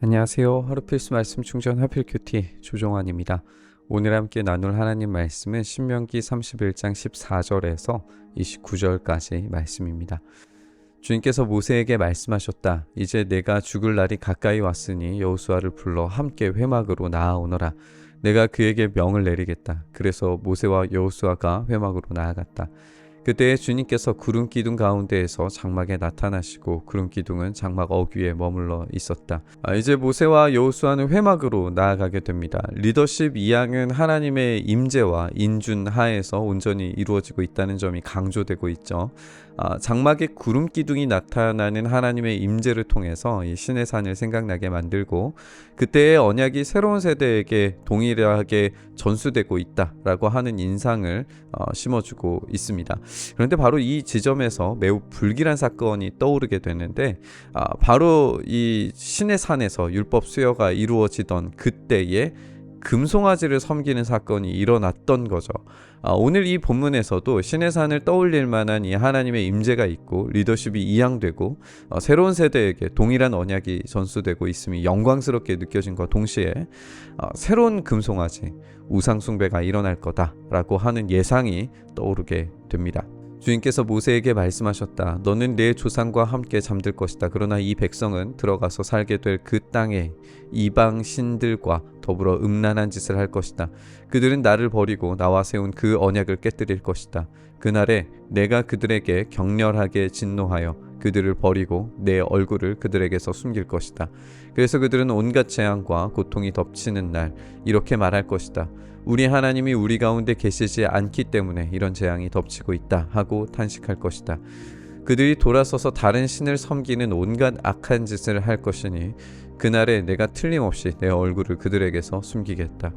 안녕하세요. 하루 필수 말씀 충전 하필 큐티 조종환입니다. 오늘 함께 나눌 하나님 말씀은 신명기 31장 14절에서 29절까지 말씀입니다. 주님께서 모세에게 말씀하셨다. 이제 내가 죽을 날이 가까이 왔으니 여호수아를 불러 함께 회막으로 나아오너라. 내가 그에게 명을 내리겠다. 그래서 모세와 여호수아가 회막으로 나아갔다. 그때 주님께서 구름 기둥 가운데에서 장막에 나타나시고 구름 기둥은 장막 어귀에 머물러 있었다. 이제 모세와 여호수아는 회막으로 나아가게 됩니다. 리더십 이양은 하나님의 임재와 인준 하에서 온전히 이루어지고 있다는 점이 강조되고 있죠. 장막에 구름 기둥이 나타나는 하나님의 임재를 통해서 이 신의 산을 생각나게 만들고 그때의 언약이 새로운 세대에게 동일하게 전수되고 있다라고 하는 인상을 심어주고 있습니다. 그런데 바로 이 지점에서 매우 불길한 사건이 떠오르게 되는데 바로 이 신의 산에서 율법 수여가 이루어지던 그때에 금송아지를 섬기는 사건이 일어났던 거죠. 오늘 이 본문에서도 신의 산을 떠올릴 만한 이 하나님의 임재가 있고 리더십이 이양되고 새로운 세대에게 동일한 언약이 전수되고 있음이 영광스럽게 느껴진과 동시에 새로운 금송아지 우상숭배가 일어날 거다라고 하는 예상이 떠오르게 됩니다. 주님께서 모세에게 말씀하셨다. 너는 내 조상과 함께 잠들 것이다. 그러나 이 백성은 들어가서 살게 될 그 땅에 이방 신들과 더불어 음란한 짓을 할 것이다. 그들은 나를 버리고 나와 세운 그 언약을 깨뜨릴 것이다. 그날에 내가 그들에게 격렬하게 진노하여 그들을 버리고 내 얼굴을 그들에게서 숨길 것이다. 그래서 그들은 온갖 재앙과 고통이 덮치는 날 이렇게 말할 것이다. 우리 하나님이 우리 가운데 계시지 않기 때문에 이런 재앙이 덮치고 있다 하고 탄식할 것이다. 그들이 돌아서서 다른 신을 섬기는 온갖 악한 짓을 할 것이니 그날에 내가 틀림없이 내 얼굴을 그들에게서 숨기겠다.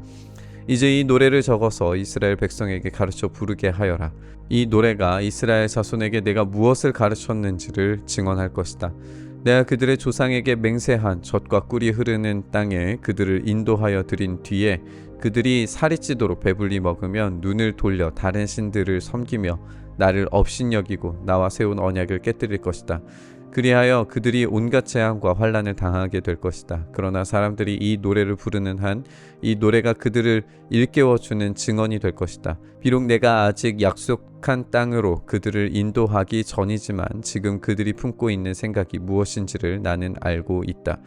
이제 이 노래를 적어서 이스라엘 백성에게 가르쳐 부르게 하여라. 이 노래가 이스라엘 자손에게 내가 무엇을 가르쳤는지를 증언할 것이다. 내가 그들의 조상에게 맹세한 젖과 꿀이 흐르는 땅에 그들을 인도하여 들인 뒤에 그들이 살이 찌도록 배불리 먹으면 눈을 돌려 다른 신들을 섬기며 나를 업신여기고 나와 세운 언약을 깨뜨릴 것이다. 그리하여 그들이 온갖 재앙과 환난을 당하게 될 것이다. 그러나 사람들이 이 노래를 부르는 한 이 노래가 그들을 일깨워주는 증언이 될 것이다. 비록 내가 아직 약속한 땅으로 그들을 인도하기 전이지만 지금 그들이 품고 있는 생각이 무엇인지를 나는 알고 있다.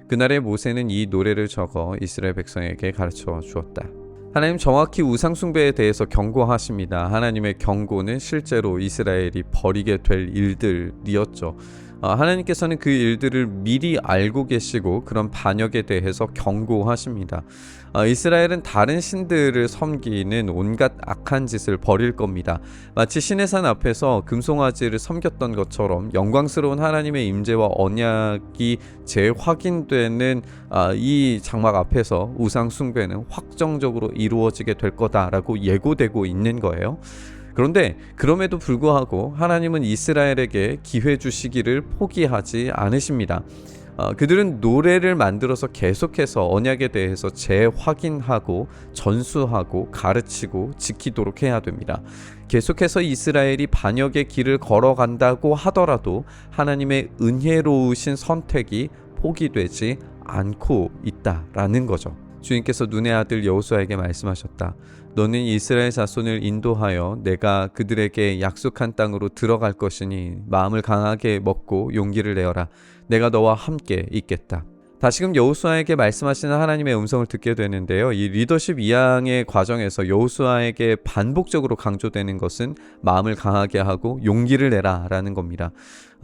그날에 모세는 이 노래를 적어 이스라엘 백성에게 가르쳐 주었다. 하나님 정확히 우상숭배에 대해서 경고하십니다. 하나님의 경고는 실제로 이스라엘이 벌이게 될 일들이었죠. 하나님께서는 그 일들을 미리 알고 계시고 그런 반역에 대해서 경고하십니다. 이스라엘은 다른 신들을 섬기는 온갖 악한 짓을 벌일 겁니다. 마치 신의 산 앞에서 금송아지를 섬겼던 것처럼 영광스러운 하나님의 임재와 언약이 재확인되는 이 장막 앞에서 우상 숭배는 확정적으로 이루어지게 될 거다라고 예고되고 있는 거예요. 그런데 그럼에도 불구하고 하나님은 이스라엘에게 기회 주시기를 포기하지 않으십니다. 그들은 노래를 만들어서 계속해서 언약에 대해서 재확인하고 전수하고 가르치고 지키도록 해야 됩니다. 계속해서 이스라엘이 반역의 길을 걸어간다고 하더라도 하나님의 은혜로우신 선택이 포기되지 않고 있다라는 거죠. 주님께서 눈의 아들 여호수아에게 말씀하셨다. 너는 이스라엘 자손을 인도하여 내가 그들에게 약속한 땅으로 들어갈 것이니 마음을 강하게 먹고 용기를 내어라. 내가 너와 함께 있겠다. 다시금 여호수아에게 말씀하시는 하나님의 음성을 듣게 되는데요. 이 리더십 이양의 과정에서 여호수아에게 반복적으로 강조되는 것은 마음을 강하게 하고 용기를 내라 라는 겁니다.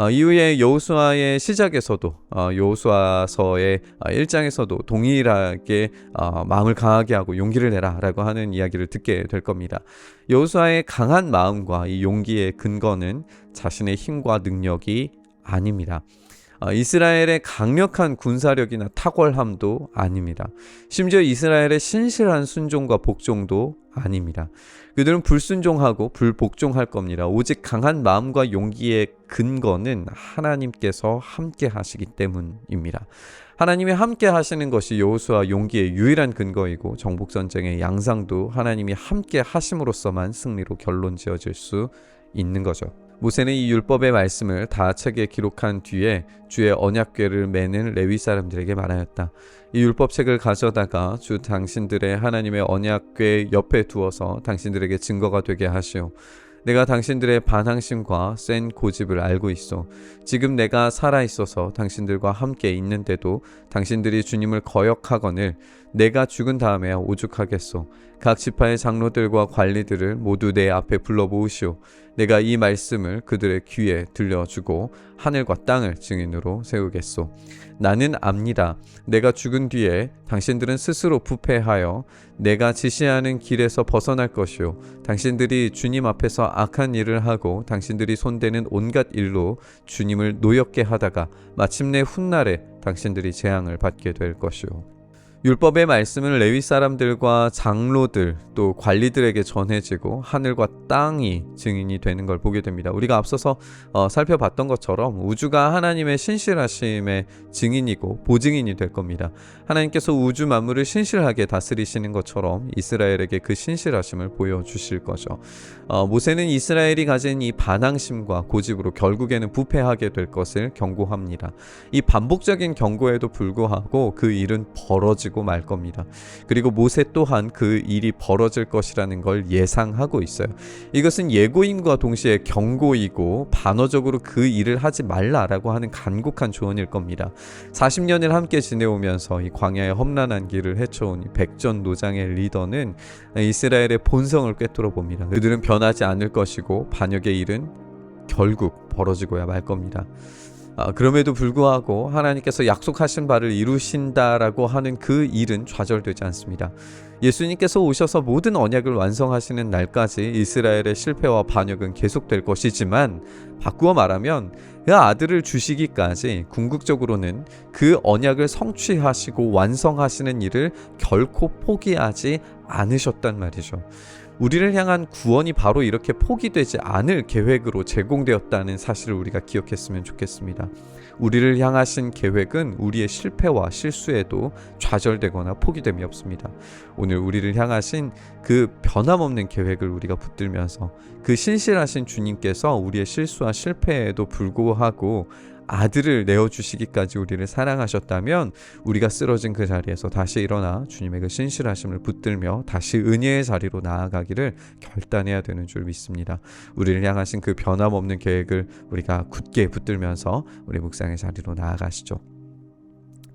이후에 여호수아의 시작에서도 여호수아서의 1장에서도 동일하게 마음을 강하게 하고 용기를 내라 라고 하는 이야기를 듣게 될 겁니다. 여호수아의 강한 마음과 이 용기의 근거는 자신의 힘과 능력이 아닙니다. 이스라엘의 강력한 군사력이나 탁월함도 아닙니다. 심지어 이스라엘의 신실한 순종과 복종도 아닙니다. 그들은 불순종하고 불복종할 겁니다. 오직 강한 마음과 용기의 근거는 하나님께서 함께 하시기 때문입니다. 하나님이 함께 하시는 것이 여호수아 용기의 유일한 근거이고 정복전쟁의 양상도 하나님이 함께 하심으로써만 승리로 결론 지어질 수 있는 거죠. 모세는 이 율법의 말씀을 다 책에 기록한 뒤에 주의 언약궤를 매는 레위 사람들에게 말하였다. 이 율법책을 가져다가 주 당신들의 하나님의 언약궤 옆에 두어서 당신들에게 증거가 되게 하시오. 내가 당신들의 반항심과 센 고집을 알고 있어. 지금 내가 살아있어서 당신들과 함께 있는데도 당신들이 주님을 거역하거늘 내가 죽은 다음에야 오죽하겠소. 각 지파의 장로들과 관리들을 모두 내 앞에 불러 모으시오. 내가 이 말씀을 그들의 귀에 들려주고 하늘과 땅을 증인으로 세우겠소. 나는 압니다. 내가 죽은 뒤에 당신들은 스스로 부패하여 내가 지시하는 길에서 벗어날 것이요. 당신들이 주님 앞에서 악한 일을 하고 당신들이 손대는 온갖 일로 주님을 노엽게 하다가 마침내 훗날에 당신들이 재앙을 받게 될 것이요. 율법의 말씀은 레위 사람들과 장로들 또 관리들에게 전해지고 하늘과 땅이 증인이 되는 걸 보게 됩니다. 우리가 앞서서 살펴봤던 것처럼 우주가 하나님의 신실하심의 증인이고 보증인이 될 겁니다. 하나님께서 우주 만물을 신실하게 다스리시는 것처럼 이스라엘에게 그 신실하심을 보여주실 거죠. 모세는 이스라엘이 가진 이 반항심과 고집으로 결국에는 부패하게 될 것을 경고합니다. 이 반복적인 경고에도 불구하고 그 일은 벌어지고 말 겁니다. 그리고 모세 또한 그 일이 벌어질 것이라는 걸 예상하고 있어요. 이것은 예고임과 동시에 경고이고 반어적으로 그 일을 하지 말라라고 하는 간곡한 조언일 겁니다. 40년을 함께 지내오면서 이 광야의 험난한 길을 헤쳐온 이 백전노장의 리더는 이스라엘의 본성을 꿰뚫어 봅니다. 그들은 변하지 않을 것이고 반역의 일은 결국 벌어지고야 말 겁니다. 그럼에도 불구하고 하나님께서 약속하신 바를 이루신다라고 하는 그 일은 좌절되지 않습니다. 예수님께서 오셔서 모든 언약을 완성하시는 날까지 이스라엘의 실패와 반역은 계속될 것이지만 바꾸어 말하면 그 아들을 주시기까지 궁극적으로는 그 언약을 성취하시고 완성하시는 일을 결코 포기하지 않으셨단 말이죠. 우리를 향한 구원이 바로 이렇게 포기되지 않을 계획으로 제공되었다는 사실을 우리가 기억했으면 좋겠습니다. 우리를 향하신 계획은 우리의 실패와 실수에도 좌절되거나 포기됨이 없습니다. 오늘 우리를 향하신 그 변함없는 계획을 우리가 붙들면서 그 신실하신 주님께서 우리의 실수와 실패에도 불구하고 아들을 내어주시기까지 우리를 사랑하셨다면 우리가 쓰러진 그 자리에서 다시 일어나 주님의 그 신실하심을 붙들며 다시 은혜의 자리로 나아가기를 결단해야 되는 줄 믿습니다. 우리를 향하신 그 변함없는 계획을 우리가 굳게 붙들면서 우리 묵상의 자리로 나아가시죠.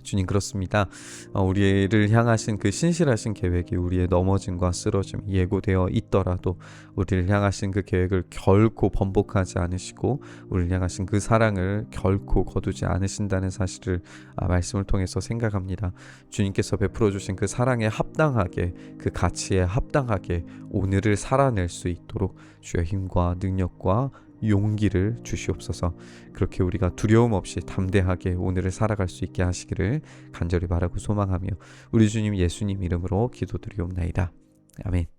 주님 그렇습니다. 우리를 향하신 그 신실하신 계획이 우리의 넘어짐과 쓰러짐 예고되어 있더라도 우리를 향하신 그 계획을 결코 번복하지 않으시고 우리를 향하신 그 사랑을 결코 거두지 않으신다는 사실을 말씀을 통해서 생각합니다. 주님께서 베풀어 주신 그 사랑에 합당하게 그 가치에 합당하게 오늘을 살아낼 수 있도록 주의 힘과 능력과 용기를 주시옵소서. 그렇게 우리가 두려움 없이 담대하게 오늘을 살아갈 수 있게 하시기를 간절히 바라고 소망하며 우리 주님 예수님 이름으로 기도드리옵나이다. 아멘.